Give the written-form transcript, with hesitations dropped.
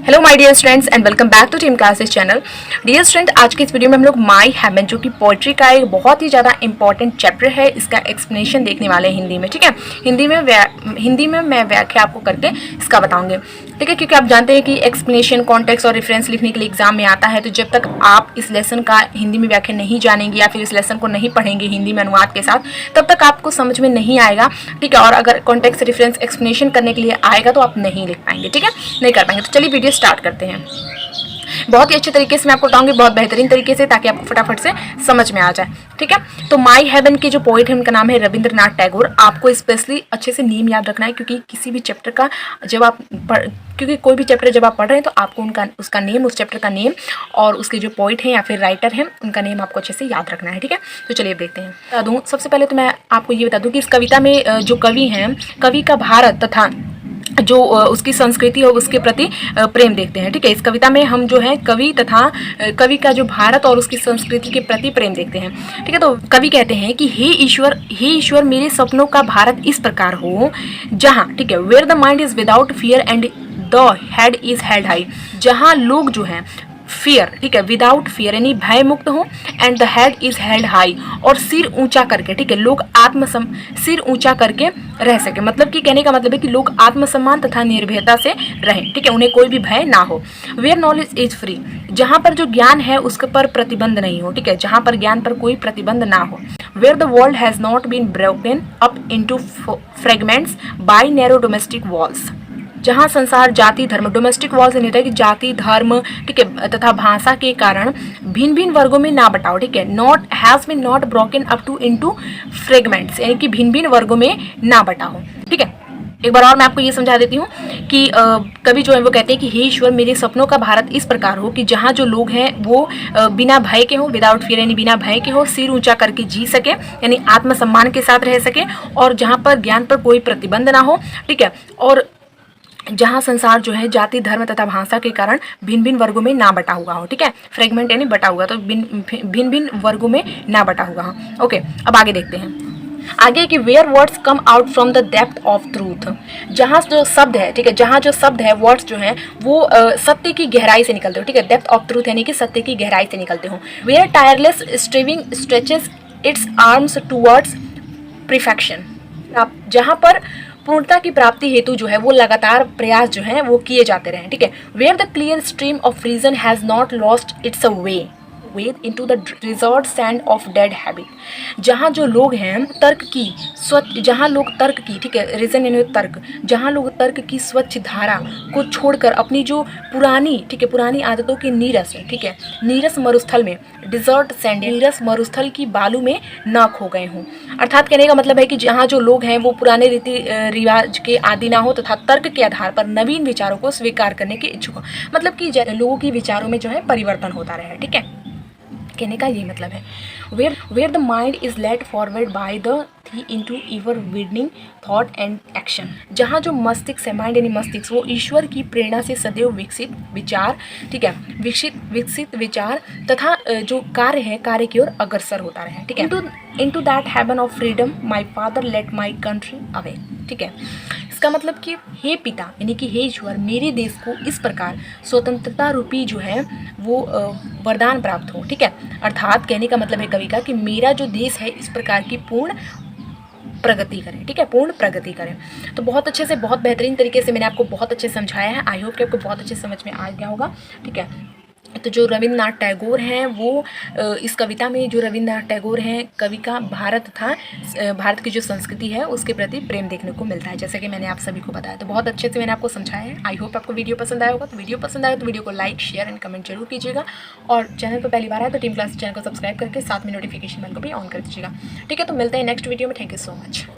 Hello my dear students and welcome back to team classes channel. Dear student, आज के इस video में हम लोग माय हेवन जो कि पोइट्री का एक बहुत ही ज़्यादा इंपॉर्टेंट चैप्टर है, इसका एक्सप्लेनेशन देखने वाले हैं हिंदी में। ठीक है, हिंदी में मैं व्याख्या आपको करके इसका बताऊंगी। ठीक है, क्योंकि आप जानते हैं कि एक्सप्लेनेशन, कॉन्टेक्स्ट और रेफरेंस लिखने के लिए एग्जाम में आता है, तो जब तक आप इस लेसन का हिंदी में व्याख्या नहीं जानेंगे या फिर इस लेसन को नहीं पढ़ेंगे हिंदी में अनुवाद के साथ, तब तक आपको समझ में नहीं आएगा। ठीक है, और अगर कॉन्टेक्स्ट, रेफरेंस, एक्सप्लेनेशन करने के लिए आएगा तो आप नहीं लिख पाएंगे। ठीक है, नहीं कर पाएंगे। तो चलिए वीडियो स्टार्ट करते हैं। बहुत ही अच्छे तरीके से मैं आपको बताऊंगी, बहुत बेहतरीन तरीके से, ताकि आपको फटाफट से समझ में आ जाए। ठीक है, तो माय हेवन के जो पोइट है उनका नाम है रविंद्रनाथ टैगोर। आपको स्पेशली अच्छे से नेम याद रखना है, क्योंकि किसी भी चैप्टर का जब आप क्योंकि कोई भी चैप्टर जब आप पढ़ रहे हैं तो आपको उसका नेम, उस चैप्टर का नेम और उसके जो पोइट हैं या फिर राइटर हैं उनका नेम आपको अच्छे से याद रखना है। ठीक है, तो चलिए देखते हैं। बता दूँ, सबसे पहले तो मैं आपको ये बता दूँ कि इस कविता में जो कवि हैं, कवि का भारत तथा जो उसकी संस्कृति और उसके प्रति प्रेम देखते हैं। ठीक है, इस कविता में हम जो है कवि तथा कवि का जो भारत और उसकी संस्कृति के प्रति प्रेम देखते हैं। ठीक है, तो कवि कहते हैं कि हे ईश्वर मेरे सपनों का भारत इस प्रकार हो जहाँ, ठीक है, where the mind is without fear and the head is held high, जहाँ लोग जो हैं फियर, ठीक है, विदाउट फियर यानी भय मुक्त हो, and the head is held high, और सिर ऊंचा करके, ठीक है, लोग सिर ऊंचा करके रह सके। मतलब कि कहने का मतलब है कि लोग आत्मसम्मान तथा निर्भयता से रहें। ठीक है, उन्हें कोई भी भय ना हो। वेयर नॉलेज इज फ्री, जहां पर जो ज्ञान है उसके पर प्रतिबंध नहीं हो। ठीक है, जहां पर ज्ञान पर कोई प्रतिबंध ना हो। Where the world has not been broken up into fragments by narrow domestic walls, जहाँ संसार जाति धर्म, डोमेस्टिक वॉल से नहीं कि जाति धर्म, ठीक है, तथा भाषा के कारण भिन्न भिन्न वर्गों में ना बटाओ। ठीक है, not has been not broken up to into fragments, यानी कि भिन्न भिन्न वर्गों में ना बटाओ। ठीक है, एक बार और मैं आपको ये समझा देती हूँ कि कवि जो है वो कहते हैं कि हे ईश्वर मेरे सपनों का भारत इस प्रकार हो कि जहाँ जो लोग हैं वो बिना भय के हो, विदाउट फियर यानी बिना भय के हो, सिर ऊंचा करके जी सके यानी आत्मसम्मान के साथ रह सके, और जहाँ पर ज्ञान पर कोई प्रतिबंध ना हो। ठीक है, और जहाँ संसार जो है जाति धर्म तथा भाषा के कारण भिन्न भिन्न वर्गों में ना बटा हुआ हो। ठीक है, फ्रेगमेंट यानी बटा हुआ, तो भिन्न भिन्न वर्गों में ना बटा हुआ हो। ओके, अब आगे देखते हैं। आगे कि where words come out from the depth of truth, जहाँ जो शब्द है, ठीक है, जहाँ जो शब्द है, वर्ड्स जो हैं वो सत्य की गहराई से निकलते हो। ठीक है, डेप्थ ऑफ ट्रूथ यानी कि सत्य की गहराई से निकलते हो। Where tireless striving stretches its arms towards perfection, जहाँ पर पूर्णता की प्राप्ति हेतु जो है वो लगातार प्रयास जो है वो किए जाते रहे। ठीक है, where the clear stream of reason has not lost its a way into the resort sand of dead habit, जहाँ जो लोग हैं तर्क की जहाँ लोग तर्क की, ठीक है, रीजन यानी तर्क, जहाँ लोग तर्क की स्वच्छ धारा को छोड़कर अपनी जो पुरानी, ठीक है, पुरानी आदतों की नीरस, ठीक है, नीरस मरुस्थल में, डिजर्ट सैंड नीरस मरुस्थल की बालू में न खो गए हों। अर्थात कहने का मतलब है कि जहाँ जो लोग हैं वो पुराने रीति रिवाज के आदि ना हो तथा तर्क के आधार पर नवीन विचारों को स्वीकार करने के इच्छुक हो। मतलब कि लोगों की विचारों में जो है परिवर्तन होता रहे। ठीक है, कहने का ये मतलब है। Where the mind is led forward by the thee into ever widening thought and action, जहाँ जो मस्तिष्क है, माइंड यानी मस्तिष्क, वो ईश्वर की प्रेरणा से सदैव विकसित विचार, ठीक है, विकसित विचार तथा जो कार्य है, कार्य की ओर अग्रसर होता रहे। ठीक है, into that heaven of freedom my father let my country away. ठीक है, इसका मतलब कि हे पिता यानी कि हे ईश्वर मेरे देश को इस प्रकार स्वतंत्रता रूपी जो है वो वरदान प्राप्त हो। ठीक है, अर्थात कहने का मतलब है कवि का कि मेरा जो देश है इस प्रकार की पूर्ण प्रगति करें। ठीक है, पूर्ण प्रगति करें। तो बहुत अच्छे से, बहुत बेहतरीन तरीके से मैंने आपको बहुत अच्छे समझाया है। आई होप कि आपको बहुत अच्छे समझ में आ गया होगा। ठीक है, तो जो रविंद्रनाथ टैगोर हैं वो इस कविता में जो रविंद्रनाथ टैगोर हैं, कवि का भारत था, भारत की जो संस्कृति है उसके प्रति प्रेम देखने को मिलता है, जैसे कि मैंने आप सभी को बताया। तो बहुत अच्छे से मैंने आपको समझाया है। आई होप आपको वीडियो पसंद आया होगा। तो वीडियो पसंद आया तो वीडियो को लाइक, शेयर एंड कमेंट जरूर कीजिएगा, और चैनल पर पहली बार आए तो टीम क्लास चैनल को सब्सक्राइब करके साथ में नोटिफिकेशन बेल को भी ऑन कर दीजिएगा। ठीक है, तो मिलते हैं नेक्स्ट वीडियो में। Thank you so much.